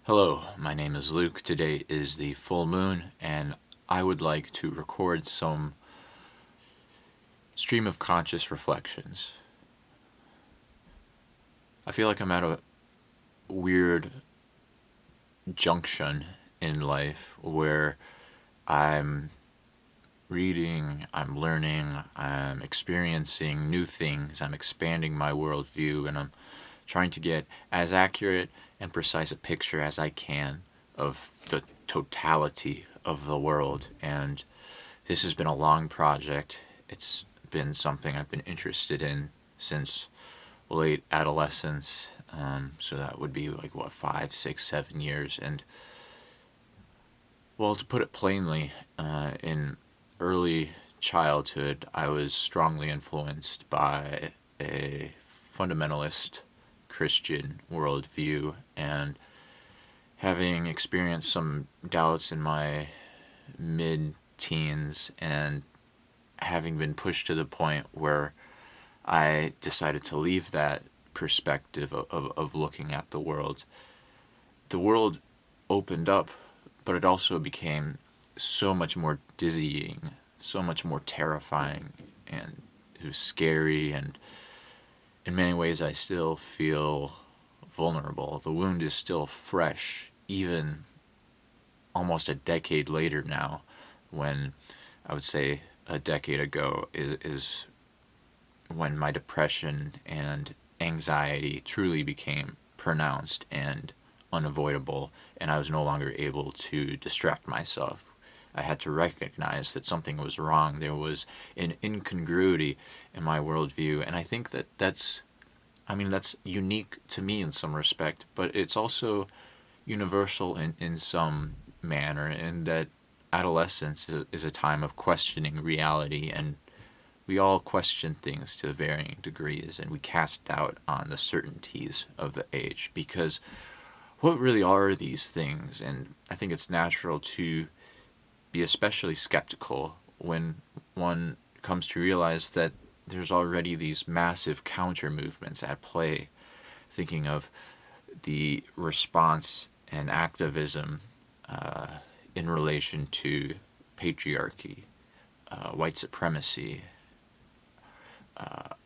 Hello, my name is Luke. Today is the full moon, and I would like to record some stream of conscious reflections. I feel like I'm at a weird junction in life where I'm reading, I'm learning, I'm experiencing new things, I'm expanding my worldview, and I'm trying to get as accurate and precise a picture as I can of the totality of the world. And this has been a long project. It's been something I've been interested in since late adolescence. So that would be like, what, 5, 6, 7 years. And, well, to put it plainly, in early childhood, I was strongly influenced by a fundamentalist Christian worldview, and having experienced some doubts in my mid teens and having been pushed to the point where I decided to leave that perspective of looking at the world opened up, but it also became so much more dizzying, so much more terrifying, and it was scary, and in many ways I still feel vulnerable. The wound is still fresh, even almost a decade later now, when I would say a decade ago is when my depression and anxiety truly became pronounced and unavoidable, and I was no longer able to distract myself. I had to recognize that something was wrong. There was an incongruity in my worldview, and I think that's unique to me in some respect, but it's also universal in some manner, in that adolescence is a time of questioning reality, and we all question things to varying degrees, and we cast doubt on the certainties of the age, because what really are these things? And I think it's natural to be especially skeptical when one comes to realize that there's already these massive counter movements at play. Thinking of the response and activism in relation to patriarchy, white supremacy,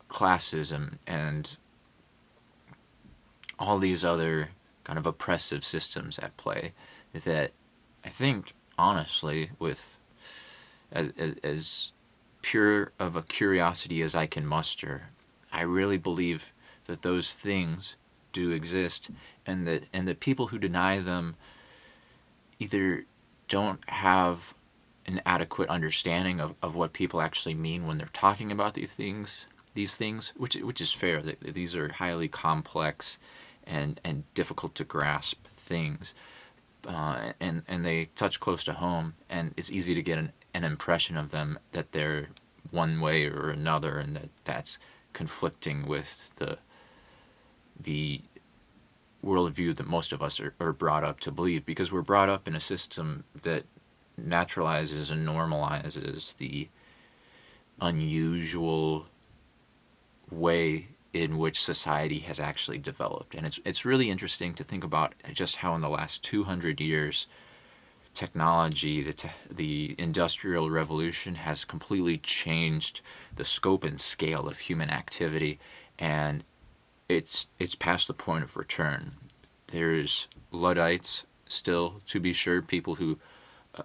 classism, and all these other kind of oppressive systems at play that I think, honestly, with as pure of a curiosity as I can muster, I really believe that those things do exist, and that people who deny them either don't have an adequate understanding of what people actually mean when they're talking about these things, which is fair. These are highly complex and difficult to grasp things, and they touch close to home, and it's easy to get an impression of them that they're one way or another, and that's conflicting with the worldview that most of us are brought up to believe, because we're brought up in a system that naturalizes and normalizes the unusual way in which society has actually developed. And it's really interesting to think about just how in the last 200 years technology, the industrial revolution, has completely changed the scope and scale of human activity, and it's past the point of return. There's Luddites still, to be sure, people who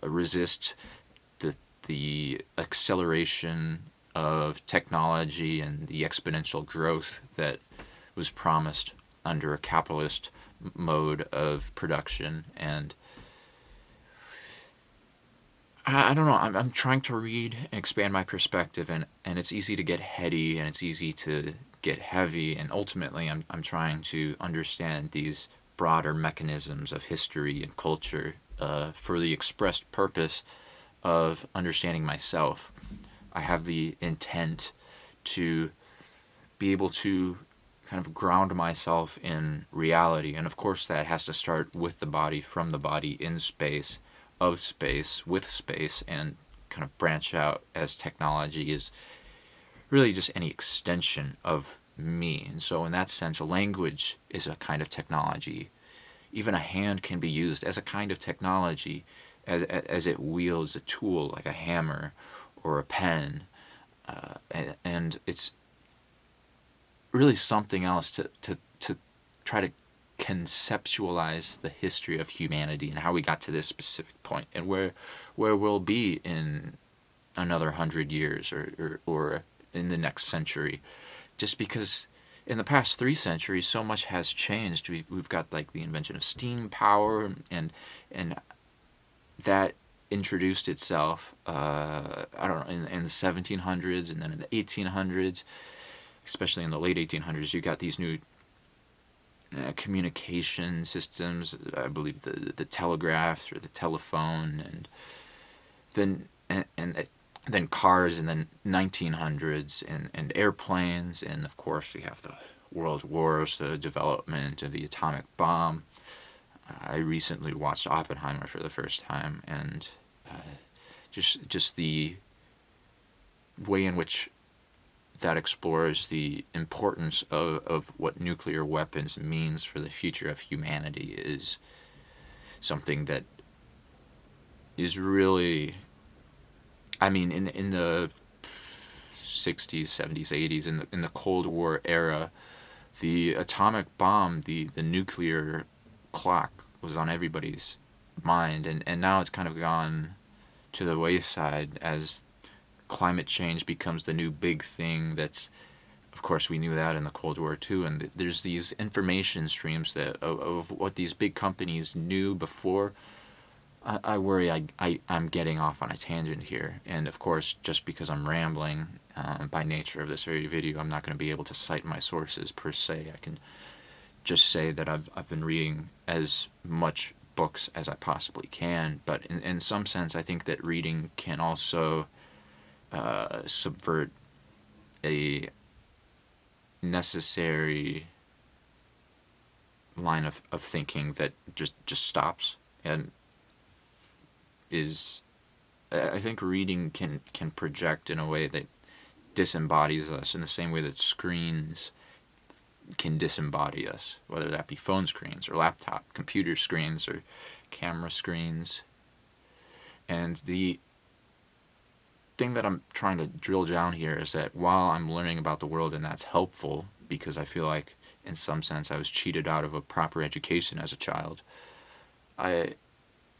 resist the acceleration of technology and the exponential growth that was promised under a capitalist mode of production. And I don't know. I'm trying to read and expand my perspective, and it's easy to get heady, and it's easy to get heavy, and ultimately I'm trying to understand these broader mechanisms of history and culture, for the expressed purpose of understanding myself. I have the intent to be able to kind of ground myself in reality, and of course that has to start with the body, from the body, in space, of space, with space, and kind of branch out as technology is really just any extension of me. And so in that sense, language is a kind of technology. even a hand can be used as a kind of technology, as it wields a tool like a hammer or a pen, and it's really something else to try to conceptualize the history of humanity and how we got to this specific point and where we'll be in another 100 years or in the next century. Just because in the past 3 centuries so much has changed. We've got like the invention of steam power, and that introduced itself, I don't know, in the 1700s, and then in the 1800s, especially in the late 1800s, you got these new communication systems. I believe the telegraph or the telephone, and then cars in the 1900s, and airplanes, and of course we have the world wars, the development of the atomic bomb. I recently watched Oppenheimer for the first time, and just the way in which that explores the importance of what nuclear weapons means for the future of humanity is something that is really, I mean, in the 60s, 70s, 80s, in the Cold War era, the atomic bomb, the nuclear clock was on everybody's mind, and now it's kind of gone to the wayside as climate change becomes the new big thing. That's, of course, we knew that in the Cold War too, and there's these information streams that of what these big companies knew before. I worry I'm getting off on a tangent here, and of course, just because I'm rambling, by nature of this very video, I'm not going to be able to cite my sources per se. I can just say that I've been reading as much books as I possibly can, but in some sense, I think that reading can also subvert a necessary line of thinking that just stops and is, I think reading can project in a way that disembodies us in the same way that screens can disembody us, whether that be phone screens or laptop, computer screens or camera screens. And the thing that I'm trying to drill down here is that while I'm learning about the world, and that's helpful because I feel like in some sense I was cheated out of a proper education as a child, I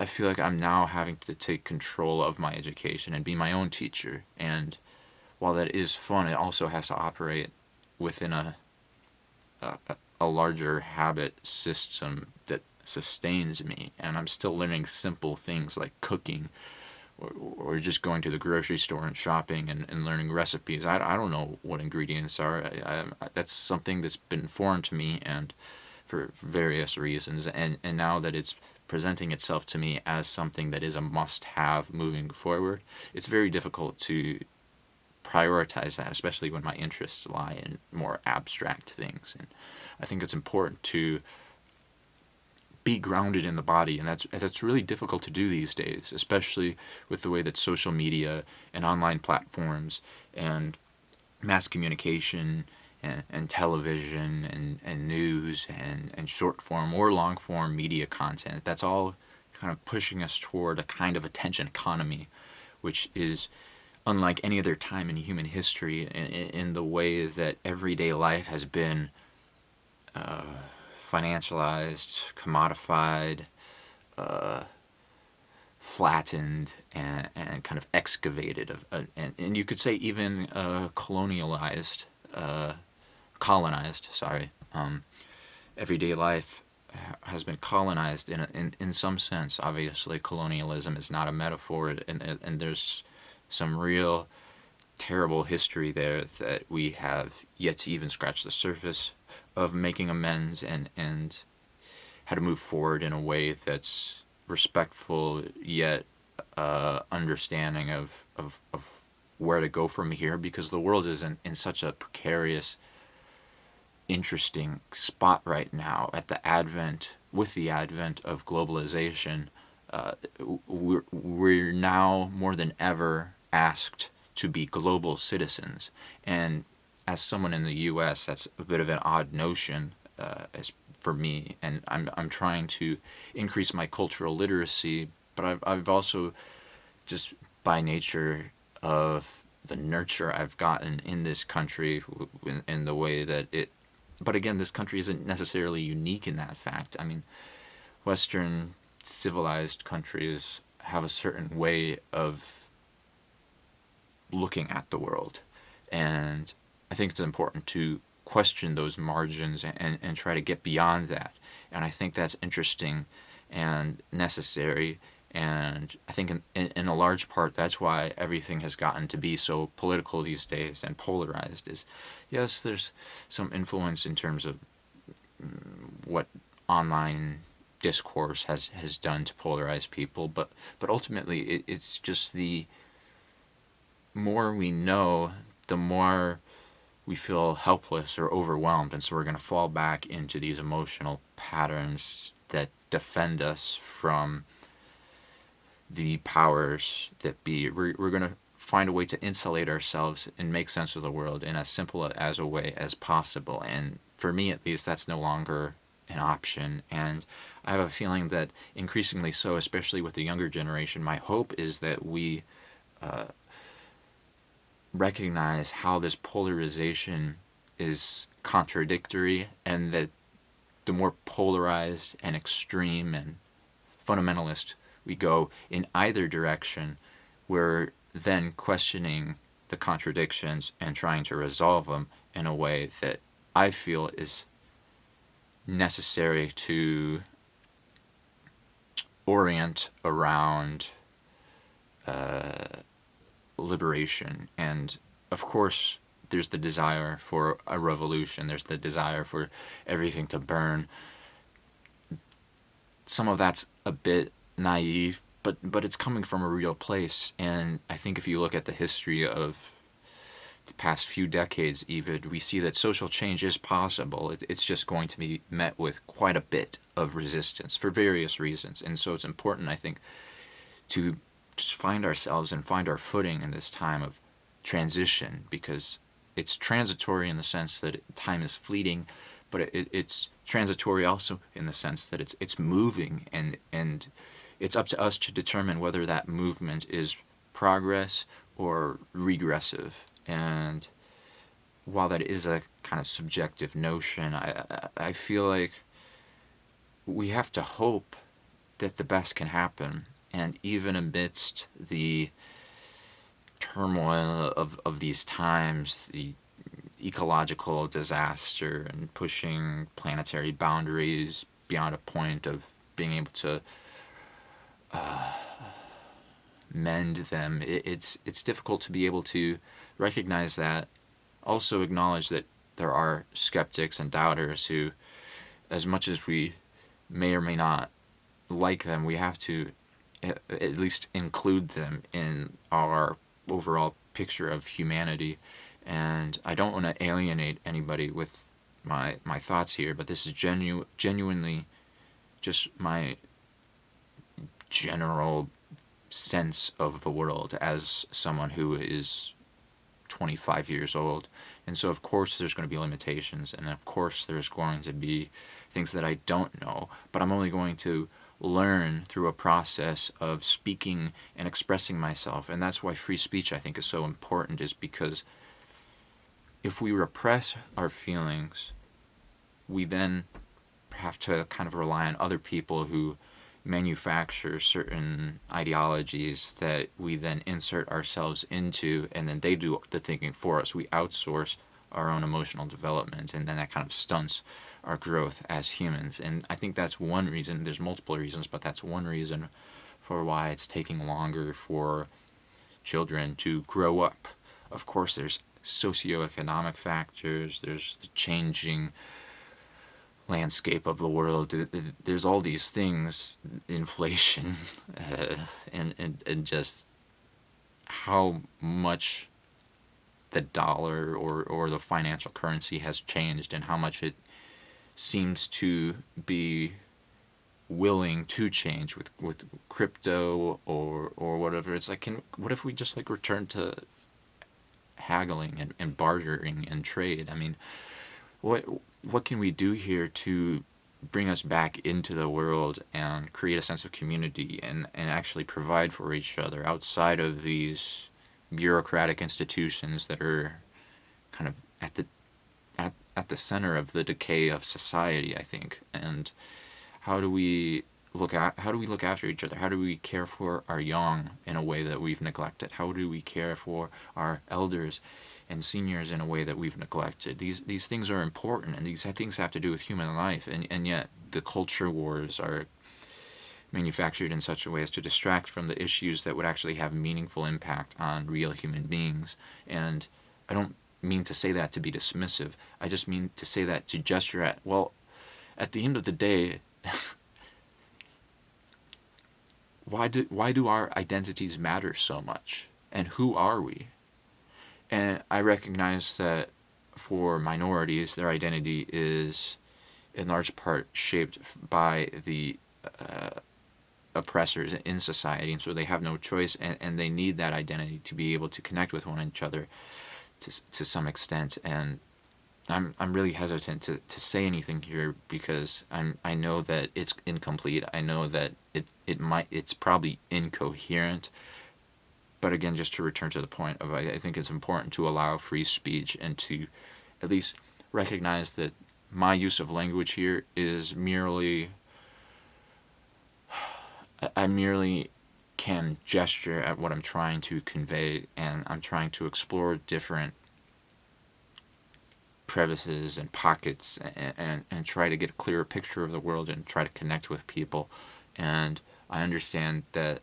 feel like I'm now having to take control of my education and be my own teacher. And while that is fun, it also has to operate within a larger habit system that sustains me. And I'm still learning simple things like cooking, or just going to the grocery store and shopping and learning recipes. I don't know what ingredients are. That's something that's been foreign to me, and for various reasons. And now that it's presenting itself to me as something that is a must-have moving forward, it's very difficult to prioritize that, especially when my interests lie in more abstract things. And I think it's important to be grounded in the body, and that's really difficult to do these days, especially with the way that social media and online platforms and mass communication and television and news and short form or long form media content, that's all kind of pushing us toward a kind of attention economy, which is unlike any other time in human history, in the way that everyday life has been financialized, commodified, flattened, and kind of excavated, and you could say even colonized. Everyday life has been colonized in some sense. Obviously, colonialism is not a metaphor, and there's some real terrible history there that we have yet to even scratch the surface of making amends, and how to move forward in a way that's respectful yet understanding of where to go from here, because the world is in such a precarious, interesting spot right now with the advent of globalization. We're now more than ever asked to be global citizens, and as someone in the U.S., that's a bit of an odd notion, as for me, and I'm trying to increase my cultural literacy, but I've also, just by nature of the nurture I've gotten in this country, in the way that it, but again, this country isn't necessarily unique in that fact. I mean, Western civilized countries have a certain way of looking at the world, and I think it's important to question those margins and try to get beyond that. And I think that's interesting and necessary. And I think in a large part, that's why everything has gotten to be so political these days and polarized. Is, yes, there's some influence in terms of what online discourse has done to polarize people, but ultimately it's just the more we know, the more we feel helpless or overwhelmed, and so we're going to fall back into these emotional patterns that defend us from the powers that be. We're going to find a way to insulate ourselves and make sense of the world in as simple as a way as possible. And for me, at least, that's no longer an option. And I have a feeling that increasingly so, especially with the younger generation, my hope is that we recognize how this polarization is contradictory, and that the more polarized and extreme and fundamentalist we go in either direction, we're then questioning the contradictions and trying to resolve them in a way that I feel is necessary to orient around liberation. And of course, there's the desire for a revolution, there's the desire for everything to burn. Some of that's a bit naive, but it's coming from a real place. And I think if you look at the history of the past few decades, even, we see that social change is possible. It's just going to be met with quite a bit of resistance for various reasons. And so it's important, I think, to just find ourselves and find our footing in this time of transition, because it's transitory in the sense that time is fleeting, but it's transitory also in the sense that it's moving, and it's up to us to determine whether that movement is progress or regressive. And while that is a kind of subjective notion, I feel like we have to hope that the best can happen. And even amidst the turmoil of these times, the ecological disaster and pushing planetary boundaries beyond a point of being able to mend them, it's difficult to be able to recognize that, also acknowledge that there are skeptics and doubters who, as much as we may or may not like them, we have to at least include them in our overall picture of humanity. And I don't want to alienate anybody with my thoughts here, but this is genuinely just my general sense of the world as someone who is 25 years old. And so of course there's going to be limitations, and of course there's going to be things that I don't know, but I'm only going to learn through a process of speaking and expressing myself. And that's why free speech, I think, is so important, is because if we repress our feelings, we then have to kind of rely on other people who manufacture certain ideologies that we then insert ourselves into, and then they do the thinking for us. We outsource our own emotional development, and then that kind of stunts our growth as humans. And I think that's one reason. There's multiple reasons, but that's one reason for why it's taking longer for children to grow up. Of course, there's socioeconomic factors, there's the changing landscape of the world, there's all these things, inflation, and just how much the dollar or the financial currency has changed, and how much it seems to be willing to change with crypto or whatever. It's like, what if we just like return to haggling and bartering and trade? I mean, what can we do here to bring us back into the world and create a sense of community and actually provide for each other outside of these bureaucratic institutions that are kind of at the center of the decay of society, I think. And how do we how do we look after each other? How do we care for our young in a way that we've neglected? How do we care for our elders and seniors in a way that we've neglected? These things are important, and these things have to do with human life, and yet the culture wars are manufactured in such a way as to distract from the issues that would actually have meaningful impact on real human beings. And I don't mean to say that to be dismissive. I just mean to say that to gesture at, well, at the end of the day, why do our identities matter so much? And who are we? And I recognize that for minorities, their identity is in large part shaped by the oppressors in society, and so they have no choice, and they need that identity to be able to connect with one another to some extent. And I'm really hesitant to say anything here because I know that it's incomplete. I know that it's probably incoherent. But again, just to return to the point of, I think it's important to allow free speech and to at least recognize that my use of language here is merely, I merely can gesture at what I'm trying to convey, and I'm trying to explore different crevices and pockets and try to get a clearer picture of the world and try to connect with people. And I understand that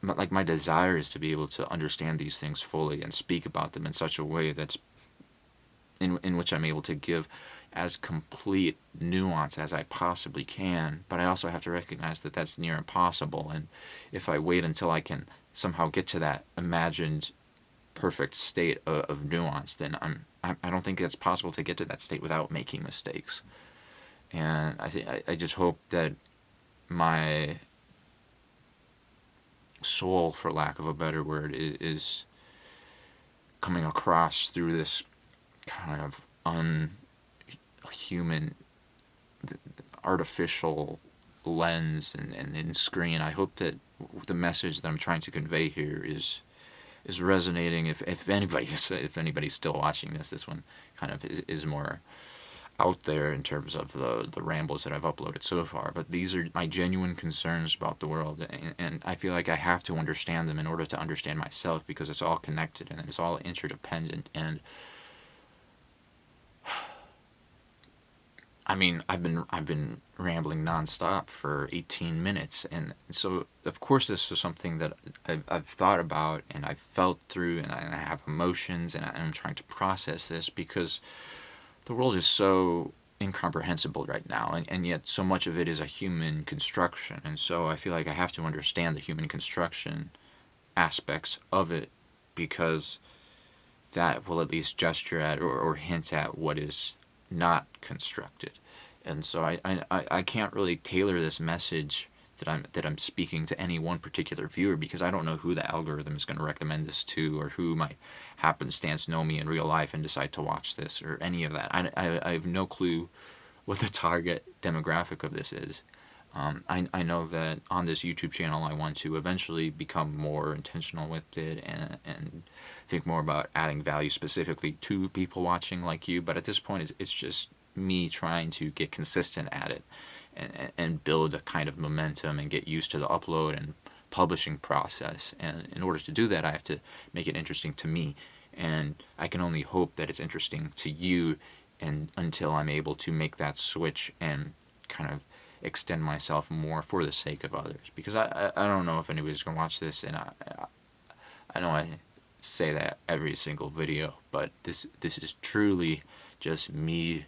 like my desire is to be able to understand these things fully and speak about them in such a way that's in which I'm able to give as complete nuance as I possibly can. But I also have to recognize that that's near impossible, and if I wait until I can somehow get to that imagined perfect state of nuance, then I don't think it's possible to get to that state without making mistakes. And I just hope that my soul, for lack of a better word, is coming across through this kind of unhuman, artificial lens and screen. I hope that the message that I'm trying to convey here is resonating. If anybody's still watching this one kind of is more out there in terms of the rambles that I've uploaded so far. But these are my genuine concerns about the world, and I feel like I have to understand them in order to understand myself, because it's all connected and it's all interdependent. And I mean, I've been rambling nonstop for 18 minutes, and so of course this is something that I've thought about and I've felt through, and I have emotions, and I'm trying to process this because the world is so incomprehensible right now, and yet so much of it is a human construction. And so I feel like I have to understand the human construction aspects of it, because that will at least gesture at or hint at what is not constructed. And so I can't really tailor this message that I'm speaking to any one particular viewer, because I don't know who the algorithm is going to recommend this to, or who might happenstance know me in real life and decide to watch this, or any of that. I have no clue what the target demographic of this is. I know that on this YouTube channel I want to eventually become more intentional with it and think more about adding value specifically to people watching like you. But at this point it's just me trying to get consistent at it and build a kind of momentum and get used to the upload and publishing process. And in order to do that, I have to make it interesting to me, and I can only hope that it's interesting to you, and until I'm able to make that switch and kind of extend myself more for the sake of others. Because I don't know if anybody's going to watch this, and I know I say that every single video, but this is truly just me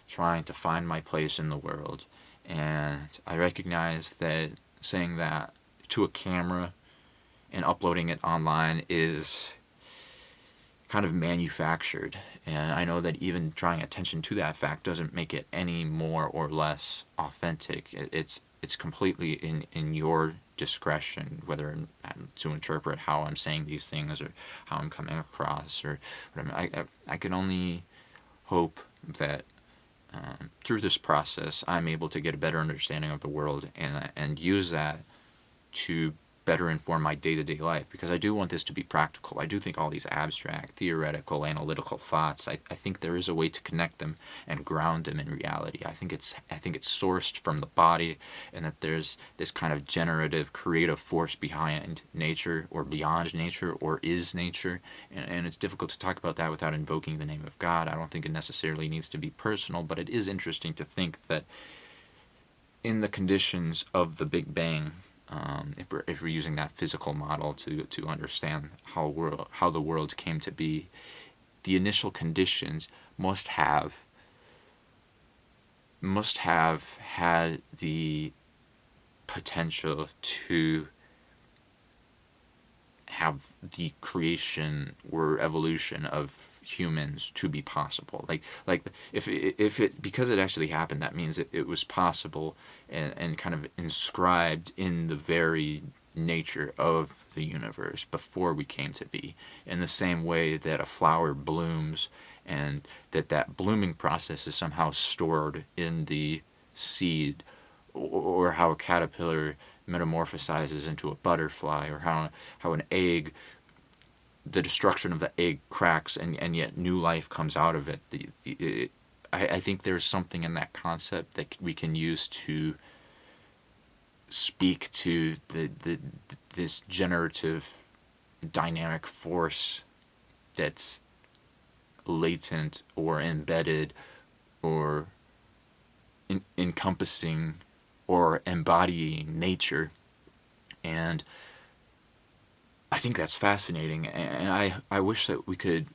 trying to find my place in the world. And I recognize that saying that to a camera and uploading it online is kind of manufactured. And I know that even drawing attention to that fact doesn't make it any more or less authentic. It's completely in your discretion whether to interpret how I'm saying these things or how I'm coming across, or what I can only hope that through this process, I'm able to get a better understanding of the world and use that to better inform my day-to-day life, because I do want this to be practical. I do think all these abstract, theoretical, analytical thoughts, I think there is a way to connect them and ground them in reality. I think it's sourced from the body, and that there's this kind of generative, creative force behind nature, or beyond nature, or is nature. And it's difficult to talk about that without invoking the name of God. I don't think it necessarily needs to be personal, but it is interesting to think that in the conditions of the Big Bang, if we're using that physical model to understand how the world came to be, the initial conditions must have had the potential to have the creation or evolution of humans to be possible. Like if it because it actually happened, that means it was possible, and kind of inscribed in the very nature of the universe before we came to be. In the same way that a flower blooms, and that blooming process is somehow stored in the seed, or how a caterpillar metamorphosizes into a butterfly, or how an egg, the destruction of the egg cracks, and yet new life comes out of it. I think there's something in that concept that we can use to speak to this generative dynamic force that's latent or embedded or encompassing or embodying nature. And I think that's fascinating, and I wish that we could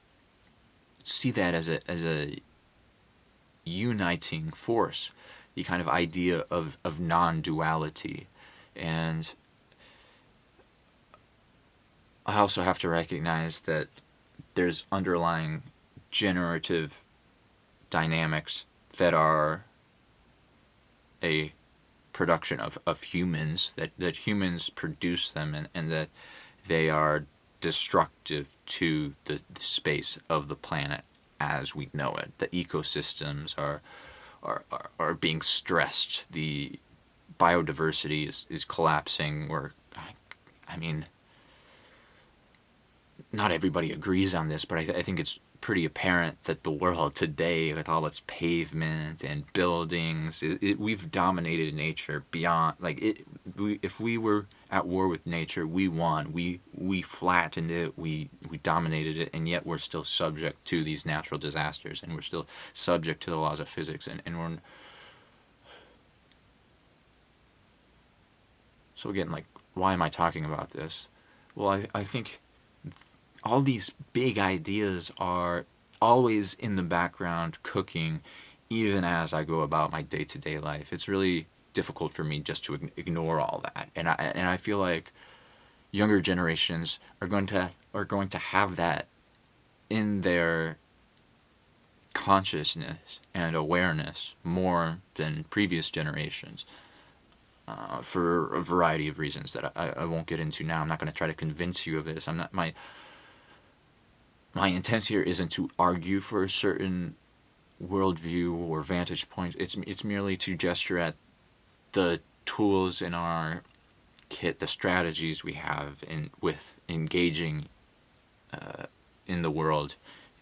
see that as a uniting force, the kind of idea of non-duality. And I also have to recognize that there's underlying generative dynamics that are a production of humans, that humans produce them, and that they are destructive to the space of the planet as we know it. The ecosystems are being stressed. The biodiversity is collapsing. I mean, not everybody agrees on this, but I think it's pretty apparent that the world today, with all its pavement and buildings, we've dominated nature beyond, if we were at war with nature, we won. We flattened it, we dominated it, and yet we're still subject to these natural disasters, and we're still subject to the laws of physics, and we're... So again, why am I talking about this? Well, I think all these big ideas are always in the background cooking, even as I go about my day-to-day life. It's really difficult for me just to ignore all that, and I feel like younger generations are going to have that in their consciousness and awareness more than previous generations, for a variety of reasons that I won't get into now. I'm not going to try to convince you of this. I'm not my intent here isn't to argue for a certain worldview or vantage point. It's merely to gesture at the tools in our kit, the strategies we have with engaging in the world,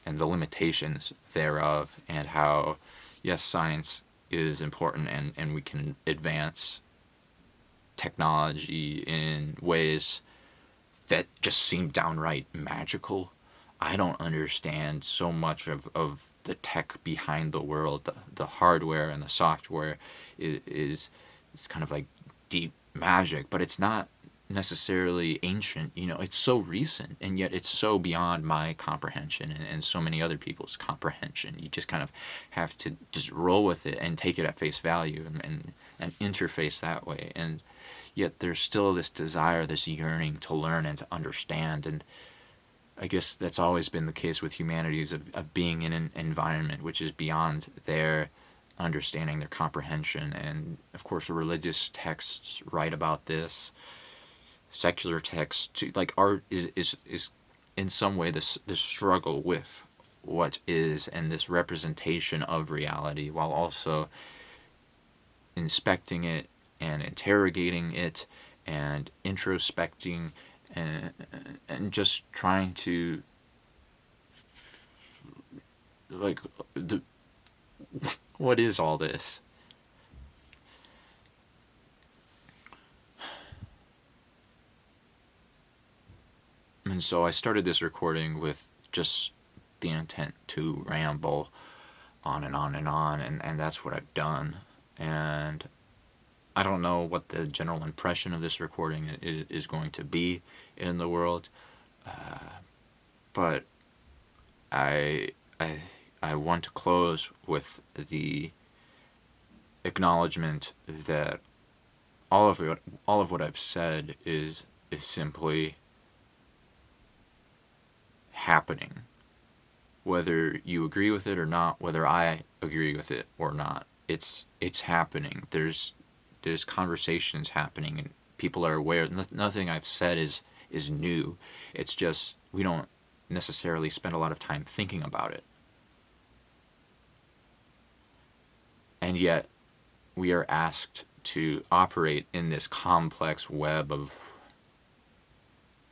and the limitations thereof, and how, yes, science is important, and we can advance technology in ways that just seem downright magical. I don't understand so much of the tech behind the world. The hardware and the software is it's kind of like deep magic, but it's not necessarily ancient. It's so recent, and yet it's so beyond my comprehension and so many other people's comprehension. You just kind of have to just roll with it and take it at face value, and interface that way. And yet there's still this desire, this yearning to learn and to understand. And I guess that's always been the case with humanities, of being in an environment which is beyond their understanding, their comprehension. And of course, the religious texts write about this. Secular texts, art is in some way this struggle with what is and this representation of reality, while also inspecting it and interrogating it and introspecting and just trying to, like, what is all this? And so I started this recording with just the intent to ramble on and on and on, and that's what I've done. And I don't know what the general impression of this recording is going to be in the world, but I, I, I want to close with the acknowledgement that all of what I've said is simply happening, whether you agree with it or not, whether I agree with it or not. It's happening. There's conversations happening, and people are aware. Nothing I've said is new. It's just we don't necessarily spend a lot of time thinking about it, and yet we are asked to operate in this complex web of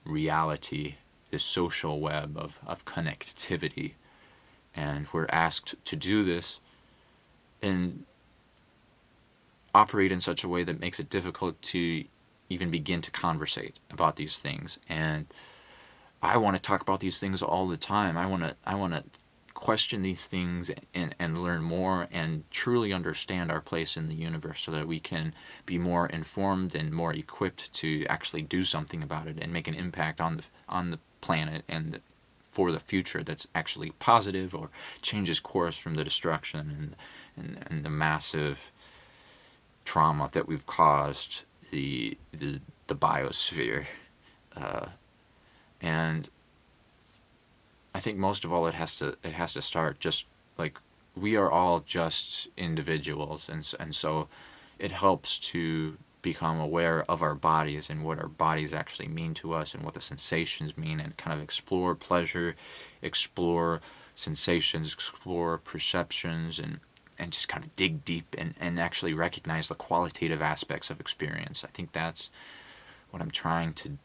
reality, this social web of connectivity. And we're asked to do this and operate in such a way that makes it difficult to even begin to conversate about these things. And I want to talk about these things all the time. I want to question these things and learn more and truly understand our place in the universe, so that we can be more informed and more equipped to actually do something about it and make an impact on the planet and for the future that's actually positive, or changes course from the destruction and the massive trauma that we've caused the biosphere. And I think most of all, it has to start just like we are all just individuals, and so it helps to become aware of our bodies and what our bodies actually mean to us and what the sensations mean, and kind of explore pleasure, explore sensations, explore perceptions, and just kind of dig deep and actually recognize the qualitative aspects of experience. I think that's what I'm trying to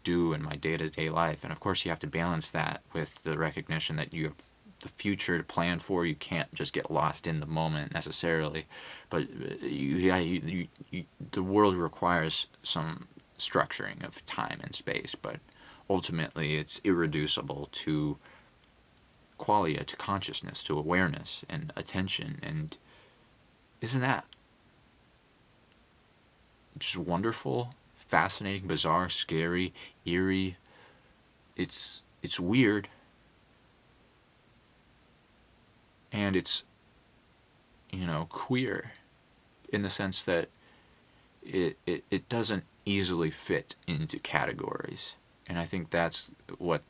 do in my day-to-day life. And of course you have to balance that with the recognition that you have the future to plan for. You can't just get lost in the moment necessarily, but the world requires some structuring of time and space, but ultimately it's irreducible to qualia, to consciousness, to awareness and attention. And isn't that just wonderful, fascinating, bizarre, scary, eerie? It's weird, and it's, queer in the sense that it doesn't easily fit into categories. And I think that's what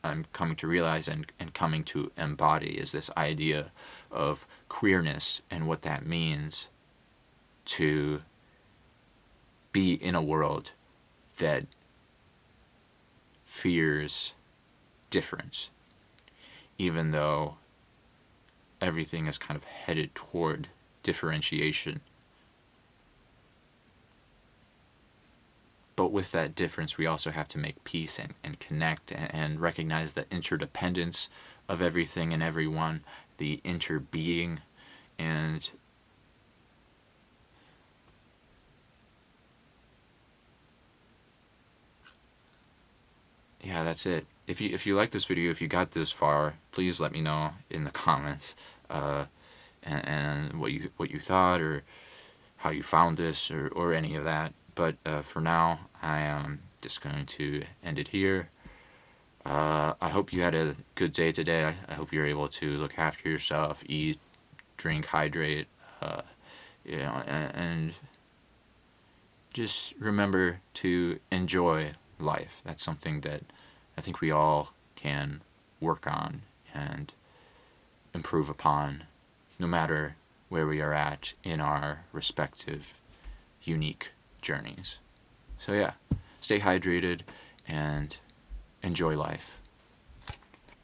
I'm coming to realize and coming to embody, is this idea of queerness and what that means to be in a world that fears difference, even though everything is kind of headed toward differentiation. But with that difference, we also have to make peace and connect and recognize the interdependence of everything and everyone, the interbeing. And yeah, that's it. If you like this video, if you got this far, please let me know in the comments, and what you thought, or how you found this, or any of that. But for now, I am just going to end it here. I hope you had a good day today. I hope you're able to look after yourself, eat, drink, hydrate, and just remember to enjoy life. That's something that I think we all can work on and improve upon, no matter where we are at in our respective unique journeys. So yeah, stay hydrated and enjoy life.